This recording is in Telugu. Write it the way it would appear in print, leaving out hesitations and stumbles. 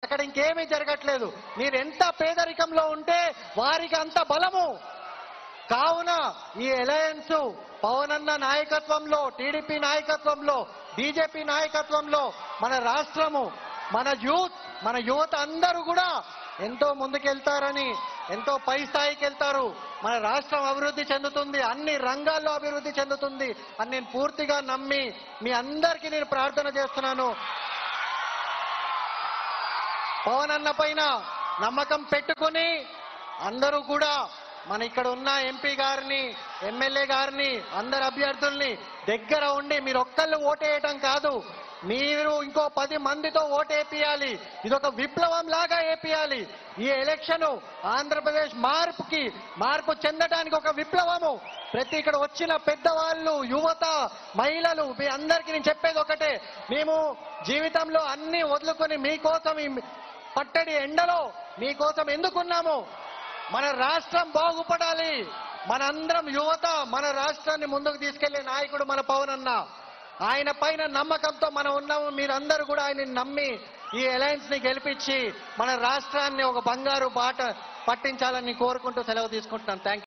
అక్కడ ఇంకేమీ జరగట్లేదు. మీరు ఎంత పేదరికంలో ఉంటే వారికి అంత బలము. కావున ఈ అలయన్స్ పవన్ అన్న నాయకత్వంలో, టీడీపీ నాయకత్వంలో, బీజేపీ నాయకత్వంలో మన రాష్ట్రము, మన యువత అందరూ కూడా ఎంతో ముందుకెళ్తారని, ఎంతో పై స్థాయికి వెళ్తారు. మన రాష్ట్రం అభివృద్ధి చెందుతుంది, అన్ని రంగాల్లో అభివృద్ధి చెందుతుంది అని నేను పూర్తిగా నమ్మి మీ అందరికీ నేను ప్రార్థన చేస్తున్నాను. పవన్ అన్న పైన నమ్మకం పెట్టుకుని అందరూ కూడా మన ఇక్కడ ఉన్న ఎంపీ గారిని, ఎమ్మెల్యే గారిని, అందరు అభ్యర్థుల్ని దగ్గర ఉండి మీరు ఒక్కళ్ళు ఓటేయటం కాదు, మీరు ఇంకో 10 మందితో ఓటేపియాలి. ఇదొక విప్లవం లాగా ఏపియాలి. ఈ ఎలక్షన్ ఆంధ్రప్రదేశ్ మార్పు చెందడానికి ఒక విప్లవము. ప్రతి ఇక్కడ వచ్చిన పెద్దవాళ్ళు, యువత, మహిళలు మీ అందరికీ నేను చెప్పేది ఒకటే, మేము జీవితంలో అన్ని వదులుకొని మీకోసం ఈ పట్టడి ఎండలో మీకోసం ఎందుకున్నాము? మన రాష్ట్రం బాగుపడాలి. మనందరం యువత మన రాష్ట్రాన్ని ముందుకు తీసుకెళ్లే నాయకుడు మన పవన్ అన్న. ఆయన పైన నమ్మకంతో మనం ఉన్నాము. మీరందరూ కూడా ఆయన్ని నమ్మి ఈ అలయన్స్ ని గెలిపించి మన రాష్ట్రాన్ని ఒక బంగారు బాట పట్టించాలని కోరుకుంటూ సెలవు తీసుకుంటున్నాను. Thank you.